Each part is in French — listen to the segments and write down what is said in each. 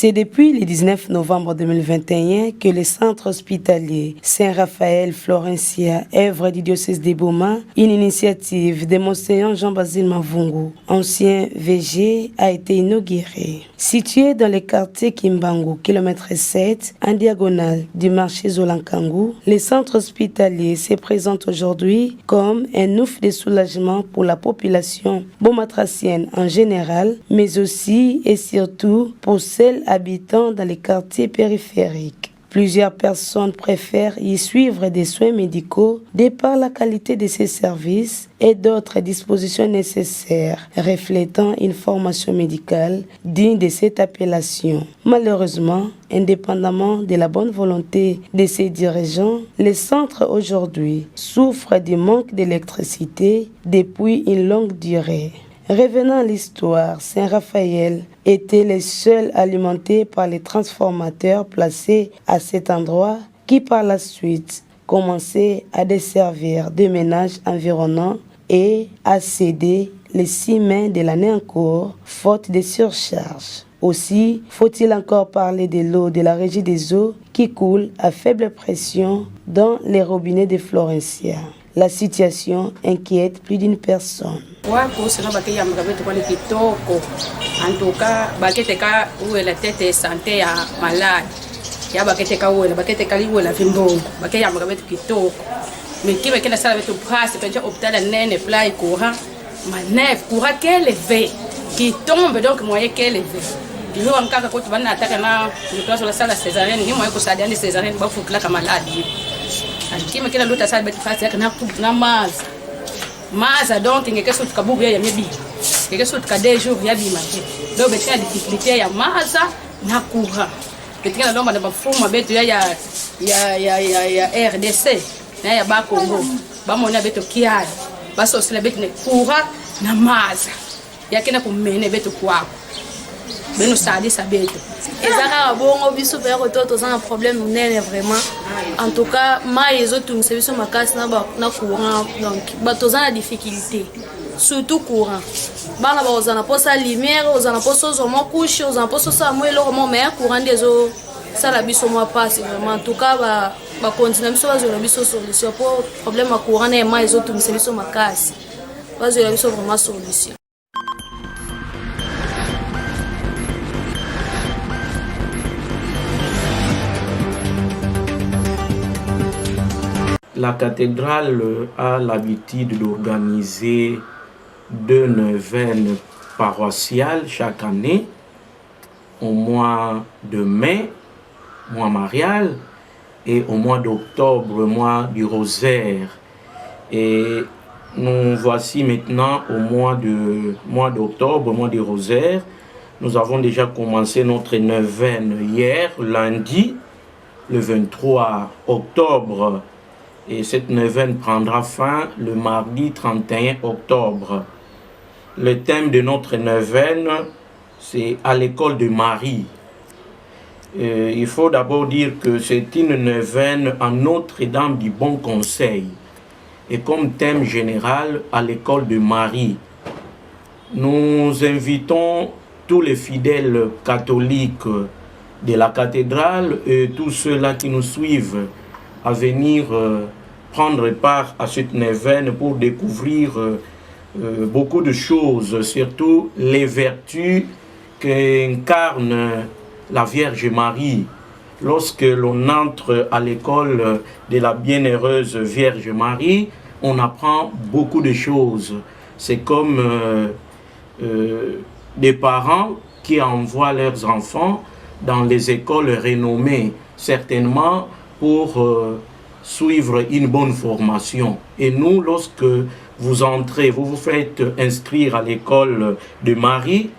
C'est depuis le 19 novembre 2021 que le centre hospitalier Saint-Raphaël Florencia, œuvre du diocèse de Boma, une initiative de Monseigneur Jean-Basile Mavungu, ancien VG, a été inauguré. Situé dans le quartier Kimbangu, kilomètre 7, en diagonale du marché Zolankangu, le centre hospitalier se présente aujourd'hui comme un ouf de soulagement pour la population bomatracienne en général, mais aussi et surtout pour celles habitant dans les quartiers périphériques. Plusieurs personnes préfèrent y suivre des soins médicaux de par la qualité de ces services et d'autres dispositions nécessaires reflétant une formation médicale digne de cette appellation. Malheureusement, indépendamment de la bonne volonté de ses dirigeants, le centre aujourd'hui souffre du manque d'électricité depuis une longue durée. Revenant à l'histoire, Saint-Raphaël était le seul alimenté par les transformateurs placés à cet endroit qui par la suite commençaient à desservir des ménages environnants et à céder les 6 mois de l'année en cours, faute de surcharge. Aussi, faut-il encore parler de l'eau de la régie des eaux qui coule à faible pression dans les robinets de Florencia. La situation inquiète plus d'une personne. Wako sina baki ya mgabetu kwa kitoko antuka bakete ka uwe la tete santé ya malade ya bakete ka uwe la bakete ka liwe la vimbongo bakete ya mgabetu kitoko mekiwe kena sala betu prase penja hôpital nene play courant manef courant qu'élevé qui tombe donc moyen qu'élevé Diyo amkaka ko tubana ataka na nikaso la sala césarienne ni moyen ko sadiani césarienne ba fukla ka malade Alkima kila luta sala betu prase na maza donc ngekeso tukabubu ya mebi ngekeso tukade jour ya bimake donc betia difficulté ya maza na courant betia lomba na bafuma betu ya RDC na ya ba Congo ba mona betu kiali baso sala betu ne courant na maza yakena kumene betu kwako beno sadi sabeto ezaka bongo biso pe ko toto za un problème nene vraiment en tout cas ma yezo tout service makasi na courant donc bato za na difficulté surtout courant bana ba ozana posa lumière ozana posa zo mo couche ozana posa sa mo eloko mo mais courant dezo ça la biso mo passe vraiment en tout cas ba continuer biso ba zo la biso solution pour problème à courant na ma yezo tout service makasi ba zo la biso vraiment solution. La cathédrale a l'habitude d'organiser 2 neuvaines paroissiales chaque année, au mois de mai, mois marial, et au mois d'octobre, mois du rosaire. Et nous voici maintenant au mois d'octobre, mois du rosaire. Nous avons déjà commencé notre neuvaine hier, lundi, le 23 octobre. Et cette neuvaine prendra fin le mardi 31 octobre. Le thème de notre neuvaine, c'est à l'école de Marie. Il faut d'abord dire que c'est une neuvaine à Notre-Dame du Bon Conseil. Et comme thème général, à l'école de Marie. Nous invitons tous les fidèles catholiques de la cathédrale et tous ceux-là qui nous suivent à venir prendre part à cette neuvaine pour découvrir beaucoup de choses, surtout les vertus qu'incarne la Vierge Marie. Lorsque l'on entre à l'école de la bienheureuse Vierge Marie, on apprend beaucoup de choses. C'est comme des parents qui envoient leurs enfants dans les écoles renommées, certainement pour suivre une bonne formation. Et nous, lorsque vous entrez, vous vous faites inscrire à l'école de Marie,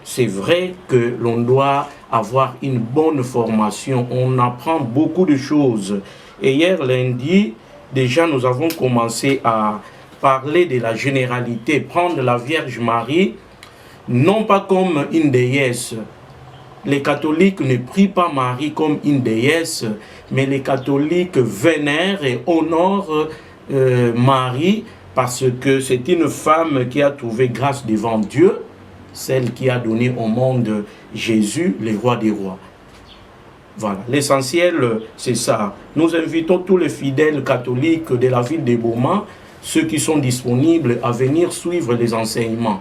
c'est vrai que l'on doit avoir une bonne formation. On apprend beaucoup de choses. Et hier, lundi, déjà, nous avons commencé à parler de la généralité, prendre la Vierge Marie, non pas comme une déesse. Les catholiques ne prient pas Marie comme une déesse, mais les catholiques vénèrent et honorent Marie parce que c'est une femme qui a trouvé grâce devant Dieu celle qui a donné au monde Jésus, le roi des rois. Voilà, l'essentiel, c'est ça. Nous invitons tous les fidèles catholiques de la ville de Boma, ceux qui sont disponibles, à venir suivre les enseignements.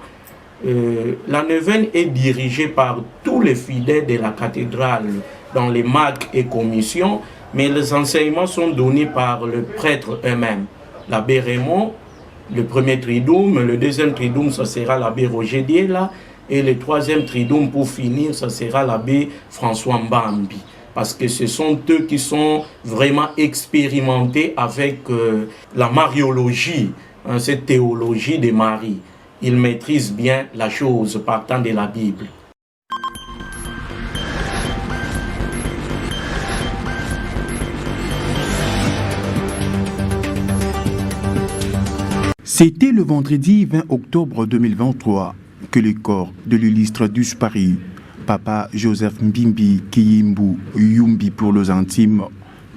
La neuvaine est dirigée par tous les fidèles de la cathédrale dans les MAC et commissions, mais les enseignements sont donnés par le prêtre eux-mêmes. L'abbé Raymond, le premier triduum, le deuxième triduum, ça sera l'abbé Roger Diela, et le troisième triduum, pour finir, ça sera l'abbé François Mbambi. Parce que ce sont eux qui sont vraiment expérimentés avec la mariologie, hein, cette théologie de Marie. Ils maîtrisent bien la chose partant de la Bible. C'était le vendredi 20 octobre 2023 que le corps de l'illustre Duce Paris, Papa Joseph Mbimbi Kiyimbu Yumbi pour les intimes,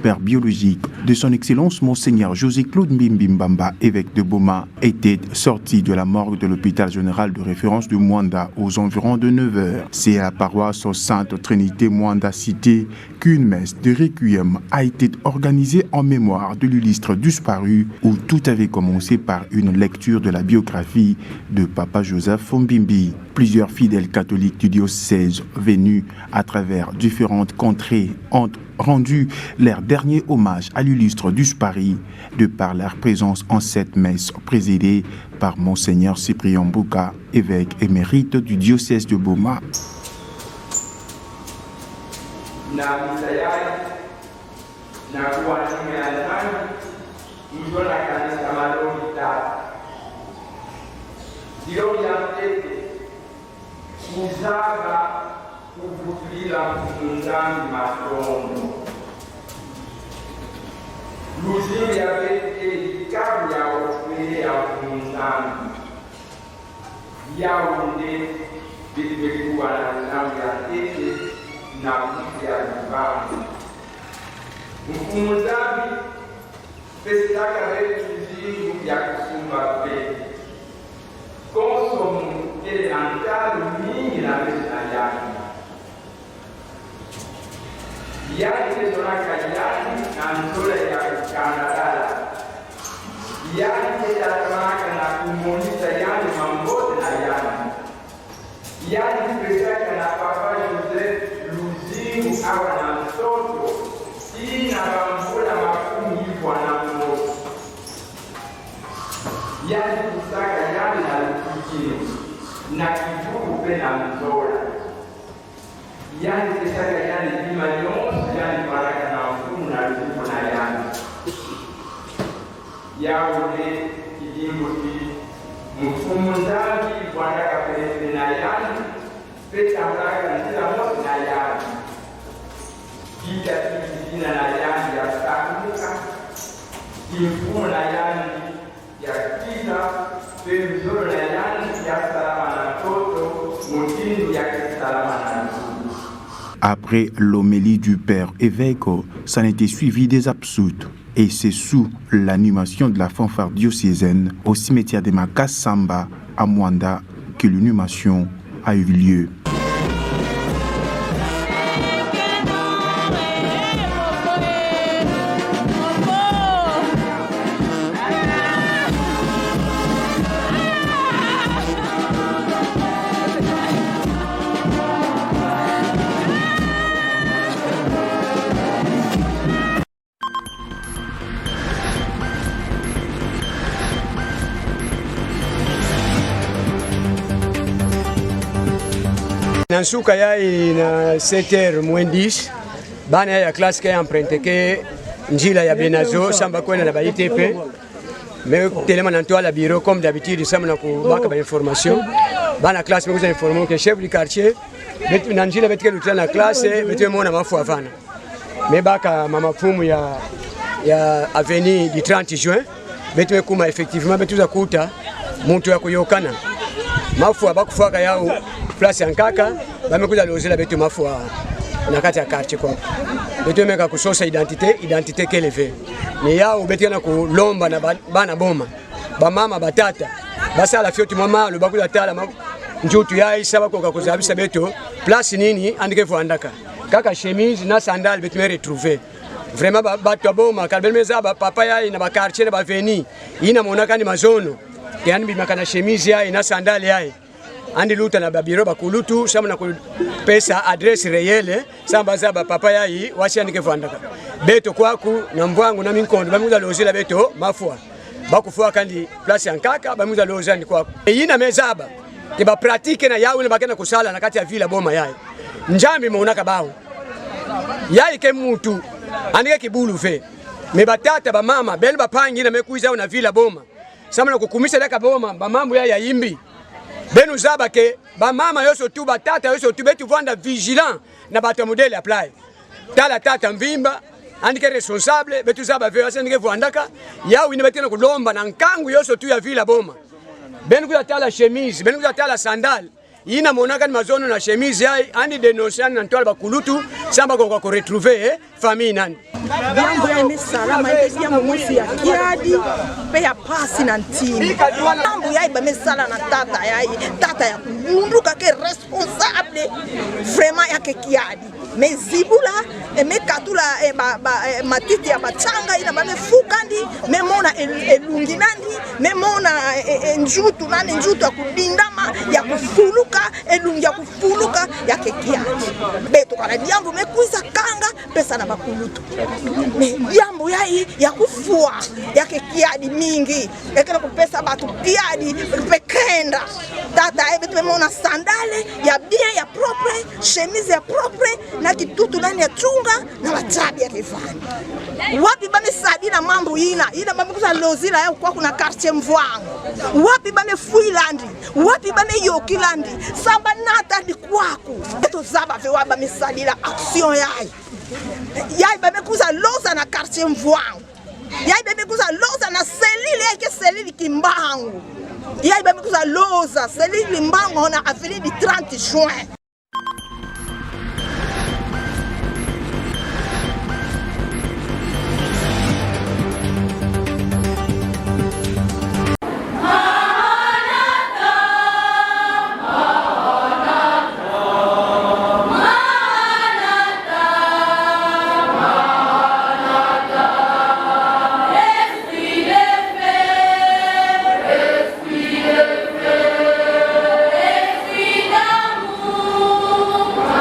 père biologique de son excellence Monseigneur José-Claude Mbimbi Mbamba, évêque de Boma, était sorti de la morgue de l'hôpital général de référence de Mwanda aux environs de 9h. C'est à la paroisse Sainte Trinité Mwanda Cité qu'une messe de requiem a été organisée en mémoire de l'illustre disparu, où tout avait commencé par une lecture de la biographie de Papa Joseph Mbimbi. Plusieurs fidèles catholiques du diocèse venus à travers différentes contrées ont rendu leur dernier hommage à l'illustre disparu de par leur présence en cette messe présidée par Monseigneur Cyprien Mbouka, évêque émérite du diocèse de Boma. kuvukira kumundani masomo luzini yabeke ikabu ya ofere ya kumundani yaunde bilibekuwa na ninamu ya tete na kuti ya nyumbani mkumuzabi pesitaka vetu zingu ya kusumba pe consomme ele antalo mingi na vesina yake yake zonaka yani na ntola ya kukanadala yake tatamaka na kumonisa yani mambote na yani pesaka na Papa Joseph Luzingu awa na mtoto ina bambula makumi hivyo na mmoja yani kusaka yani na lukikini na kivuku pe na mtola yani pesaka yani lima nyonso yani baraka na mfumu na lukuku na yaone kijimbo ki mfumu nzangi bwanaka pele na yani pesa baraka nzila mosi na yani kita kijina na yani ya sakuka kimfumu na yani ya kita pemzoro na yani ya salama na toto mutindu ya salama na mfumu. Après l'homélie du père évêque, ça a été suivi des absoutes. Et c'est sous l'animation de la fanfare diocésaine au cimetière de Makasamba à Mwanda que l'inhumation a eu lieu. Nansuka yai na 7h moins 10 bana ya classe ka emprunté ke njila ya Benazo samba kwenda na baitepe mais tellement dans toi la bureau comme d'habitude ça na ko baka ba information bana classe me ko informer que chef du quartier betu na njila betu ke na classe betu mona mafu avana mais baka mama fumu ya avenue du 30 juin betu kuma effectivement betu za kuta muntu ya kuyokana mafu abakufaka yao place yankaka bamekuja lozela betu mafua na kati ya quartier kwa betu meka kusosa identité keleve ni yao betu na kulomba na bana boma ba mama batata basa la fioti mama lo bakula tala njutu yai saba koka kuzabisa beto place nini andike vuandaka kaka chemise na sandal betu me retrouver vraiment bato boma kalbelmeza ba papa yai na ba quartier na ba veni ina monaka ni mazono yani bimaka na chemise yai na sandal yai andi luta na babiro bakulutu sama na pesa adresse réelle samba za ba papa yai wasi andike vuandaka beto kwaku na mbwangu na minkondo bamuza lozela beto mafua bakufua kandi place yankaka bamuza lozani kwaku ina mezaba ke ba pratique na yawe bakena kusala na kati ya vila boma yai njambi monaka bawo yai ke mutu andike kibulu fe me batata ba mama bel bapangi na mekuiza na vila boma sama na kukumisa daka boma ba mambo ya yimbi benu zaba ke ba mama yoso tu batata yoso tu betu vanda vigilant na bato modele apply tala tata mvimba andike responsable betu zaba ve asandike vuandaka yawe ni betena kulomba na nkangu yoso tu ya vila boma benu kutala chemise benu kutala sandal ina monaka ni mazono na chemise yai andi denonsiani na ntwala bakulutu samba kwa retrouver famille nani Biambo ya mesalama ya mwisi ya kiadi pe ya pasi na ntimi biambo ya iba mesala na tata ya munduka ke responsable vraiment ya ke kiadi mezibula emekatula matiti ya bachanga ina bame fukandi memona elungi nandi memona njutu nani njutu ya kudindama ya kufuluka elungi ya kufuluka ya kekiati beto kana diambo mekuisa kanga pesa na bakulutu diambo yai ya kufua ya kekiadi mingi ekela kupesa batu kiadi pekenda tata ebe memona sandale ya bien ya propre chemise ya propre na kitutu nani ya chunga na watabi ya kifani wapi bame sadi na mambo ina bame kusa lozila ya kwa kuna quartier mvangu wapi bame fuilandi wapi bame yokilandi samba nata di kwaku eto zaba fe waba bame sadi la action yai bame kusa loza na quartier mvangu yai bame kusa loza na selile yake selile kimbangu yai bame kusa loza selile mbangu na afili di 30 juin.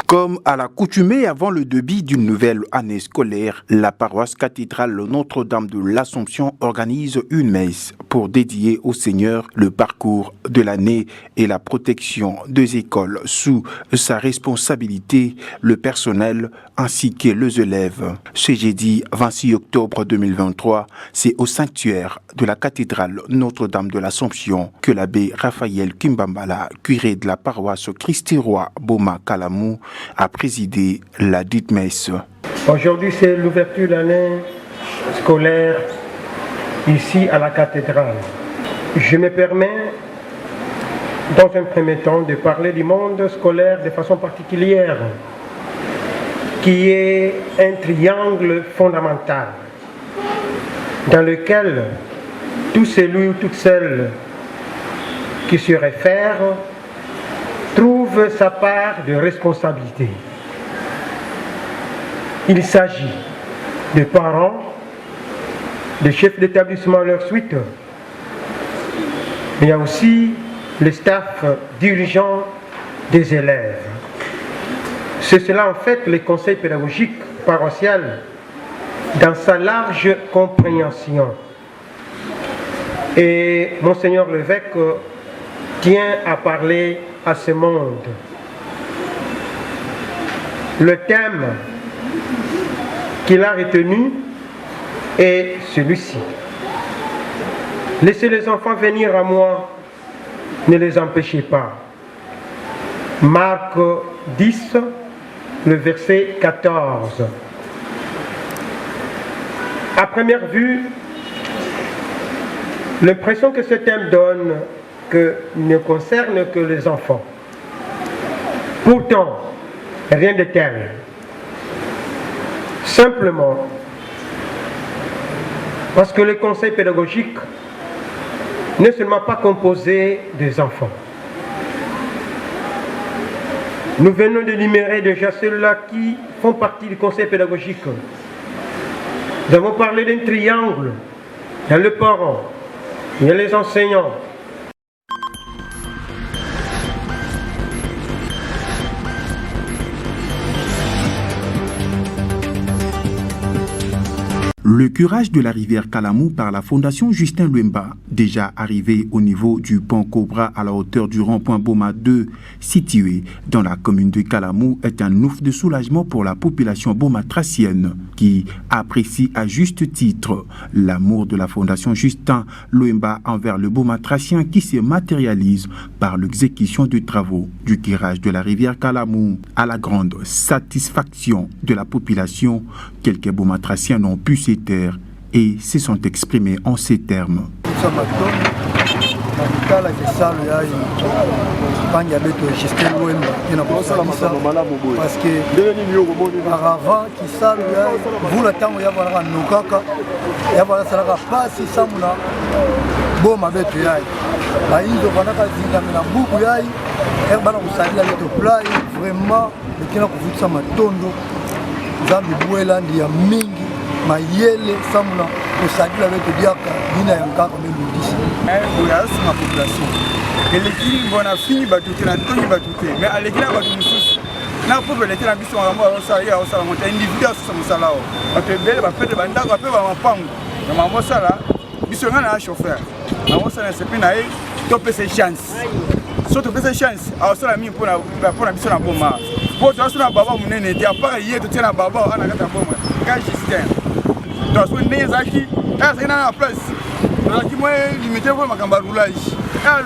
Comme à l'accoutumée avant le début d'une nouvelle année scolaire, la paroisse cathédrale Notre-Dame de l'Assomption organise une messe pour dédier au Seigneur le parcours de l'année et la protection des écoles sous sa responsabilité, le personnel ainsi que les élèves. Ce jeudi 26 octobre 2023, c'est au sanctuaire de la cathédrale Notre-Dame de l'Assomption que l'abbé Raphaël Kimbambala, curé de la paroisse Christ-Roi Boma Kalamou, a présidé la dite messe. Aujourd'hui, c'est l'ouverture de l'année scolaire ici à la cathédrale. Je me permets, dans un premier temps, de parler du monde scolaire de façon particulière, qui est un triangle fondamental dans lequel tout celui ou toute celle qui se réfère trouve sa part de responsabilité. Il s'agit de parents, de chefs d'établissement à leur suite, mais il y a aussi le staff dirigeant des élèves. C'est cela en fait le conseil pédagogique paroissial dans sa large compréhension. Et Monseigneur l'évêque tient à parler à ce monde. Le thème qu'il a retenu est celui-ci. Laissez les enfants venir à moi, ne les empêchez pas. Marc 10, le verset 14. À première vue, l'impression que ce thème donne ne concerne que les enfants. Pourtant, rien de tel. Simplement, parce que le conseil pédagogique n'est seulement pas composé des enfants. Nous venons d'énumérer déjà ceux-là qui font partie du conseil pédagogique. Nous avons parlé d'un triangle. Il y a le parent, il y a les enseignants. Le curage de la rivière Kalamou par la Fondation Justin Lwemba, déjà arrivé au niveau du pont Cobra à la hauteur du rond-point Boma 2, situé dans la commune de Kalamou, est un ouf de soulagement pour la population bomatracienne qui apprécie à juste titre l'amour de la Fondation Justin Lwemba envers le bomatracien qui se matérialise par l'exécution de travaux du curage de la rivière Kalamou. À la grande satisfaction de la population, quelques bomatraciens n'ont pu se taire et se sont exprimés en ces termes. Parce que auparavant kisalo ya vula tango ya bana nokaka ya bana salaka pasi samuna boma beto yai baindo bana kazinga na buku yai e bana kusalia beto play vraiment lekina kuvutsa matondo zambi buela ndi ya mingi mayele samuna kusalia beto diaka dina ya nkaka meludisi boya sama population elekini bona fini batute na tongi batute mais alekina batu mususu na pobe lete na biso ngamo osala ya osala monta individu osala musala o atebele ba pete bandako ape ba mapango na mamo sala biso ngana na chauffeur na osala sepi na e to pese chance so to pese chance osala mi pona biso na boma po to osala baba munene te apara ye to tena baba ana kata boma ka Justin to so ndenge zaki asa ina na place na kimo limité pour makamba roulage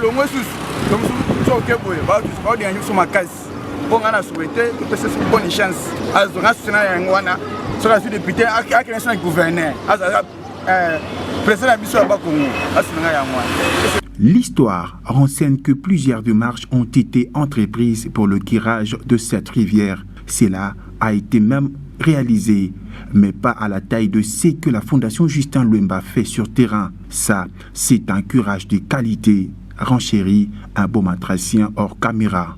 lo mo susu to so ke boye ba tu ba dia nyu so makasi bon ana souhaité que c'est une bonne chance azora sina yangwana sur la député à quel instant gouverneur azara président biso ba Congo asina yangwana. L'histoire renseigne que plusieurs démarches ont été entreprises pour le curage de cette rivière. Cela a été même réalisé, mais pas à la taille de ce que la Fondation Justin Lwemba fait sur terrain. Ça, c'est un curage de qualité, renchérit un bomatracien hors caméra.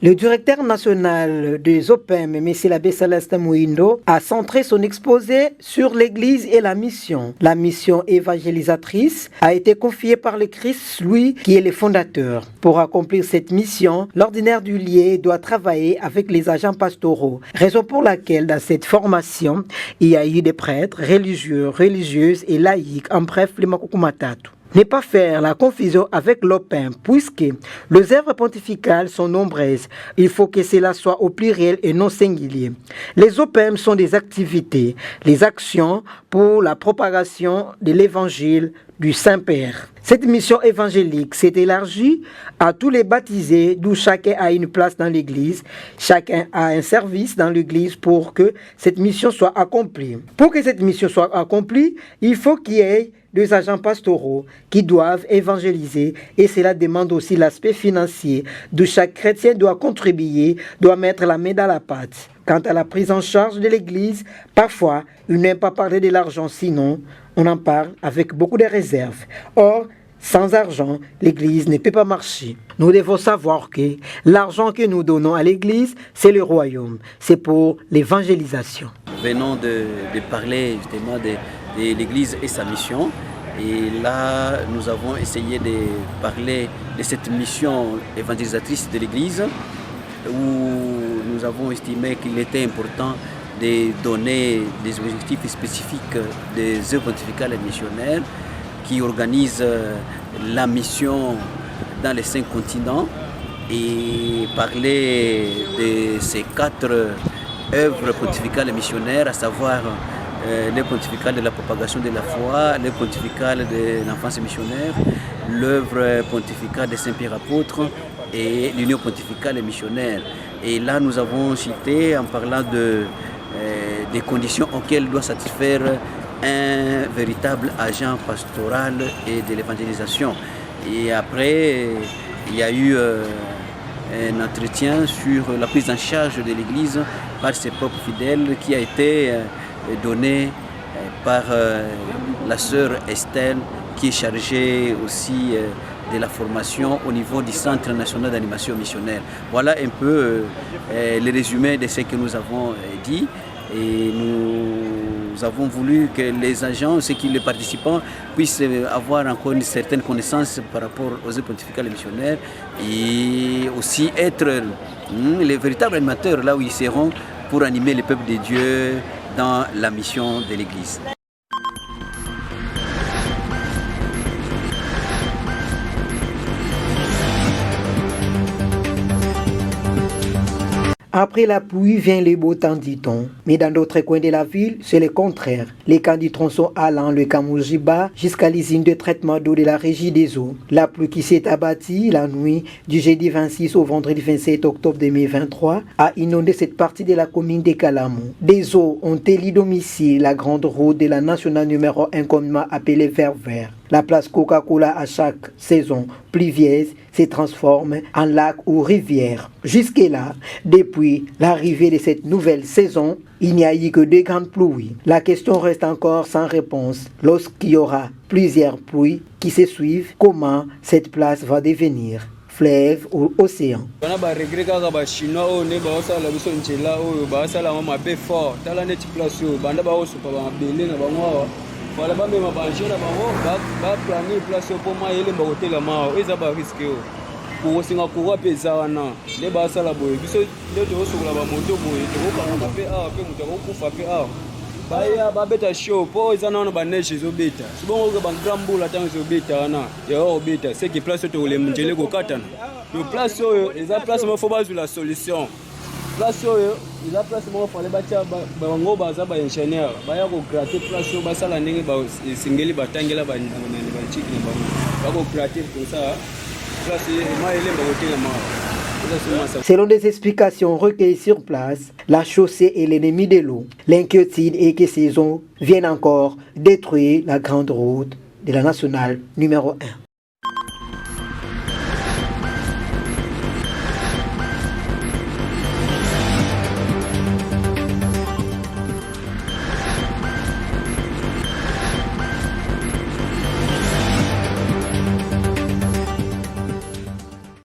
Le directeur national des OPEM, M. l'abbé Célestin Mouindo, a centré son exposé sur l'Église et la mission. La mission évangélisatrice a été confiée par le Christ, lui, qui est le fondateur. Pour accomplir cette mission, l'ordinaire du lieu doit travailler avec les agents pastoraux. Raison pour laquelle, dans cette formation, il y a eu des prêtres, religieux, religieuses et laïcs, en bref, les Makukumatatu. Ne pas faire la confusion avec l'OPEM, puisque les œuvres pontificales sont nombreuses. Il faut que cela soit au pluriel et non singulier. Les OPEM sont des activités, les actions pour la propagation de l'évangile du Saint-Père. Cette mission évangélique s'est élargie à tous les baptisés, d'où chacun a une place dans l'Église. Chacun a un service dans l'Église pour que cette mission soit accomplie. Pour que cette mission soit accomplie, il faut qu'il y ait des agents pastoraux qui doivent évangéliser, et cela demande aussi l'aspect financier, d'où chaque chrétien doit contribuer, doit mettre la main dans la pâte. Quant à la prise en charge de l'Église, parfois, il n'aime pas parler de l'argent, sinon on en parle avec beaucoup de réserves. Or, sans argent, l'Église ne peut pas marcher. Nous devons savoir que l'argent que nous donnons à l'Église, c'est le royaume, c'est pour l'évangélisation. Venons de parler justement de l'Église et sa mission. Et là, nous avons essayé de parler de cette mission évangélisatrice de l'Église, où nous avons estimé qu'il était important de donner des objectifs spécifiques des œuvres pontificales et missionnaires qui organisent la mission dans les 5 continents, et parler de ces 4 œuvres pontificales et missionnaires, à savoir le pontifical de la propagation de la foi, le pontifical de l'enfance missionnaire, l'œuvre pontificale de Saint-Pierre apôtre et l'union pontificale et missionnaire. Et là, nous avons cité, en parlant des conditions auxquelles doit satisfaire un véritable agent pastoral et de l'évangélisation. Et après, il y a eu un entretien sur la prise en charge de l'Église par ses propres fidèles qui a été donné par la sœur Estelle, qui est chargée aussi de la formation au niveau du Centre national d'animation missionnaire. Voilà un peu le résumé de ce que nous avons dit. Et nous avons voulu que les agents, les participants puissent avoir encore une certaine connaissance par rapport aux œuvres pontificales et missionnaires et aussi être les véritables animateurs là où ils seront pour animer le peuple de Dieu dans la mission de l'Église. Après la pluie vient le beau temps, dit-on. Mais dans d'autres coins de la ville, c'est le contraire. Les camps du tronçon allant le Kamoujiba jusqu'à l'usine de traitement d'eau de la Régie des eaux. La pluie qui s'est abattue la nuit du jeudi 26 au vendredi 27 octobre 2023 a inondé cette partie de la commune de Kalamou. Des eaux ont éli domicile la grande route de la nationale numéro 1 communément appelée Vert-Vert. La place Coca-Cola à chaque saison pluvieuse se transforme en lac ou rivière. Jusque-là, depuis l'arrivée de cette nouvelle saison, il n'y a eu que 2 grandes pluies. La question reste encore sans réponse. Lorsqu'il y aura plusieurs pluies qui se suivent, comment cette place va devenir fleuve ou océan? Voilà, ba mema ba jeune bango ba planer place pour moi ele ba hotel ma eza ba risque yo ko singa ko peza wana le ba sala boye biso le to so la ba moto boye to ba ma pe a pe muto ko kufa pe a ba ya ba beta show po eza na ba neige zo beta sibongo ko ba grambula tango zo beta wana yo beta c'est que place to le mjele ko katana yo place yo eza place mo fo ba la solution. Place oyo eza place moko fale batia bango baza ba ingénieur baya ko gratter place oyo basala ndenge ba singeli batangela ba chiki na bango bako gratter comme ça place ma elemba hôtel ma. Selon des explications recueillies sur place, la chaussée est l'ennemi de l'eau. L'inquiétude est que ces eaux viennent encore détruire la grande route de la nationale numéro 1.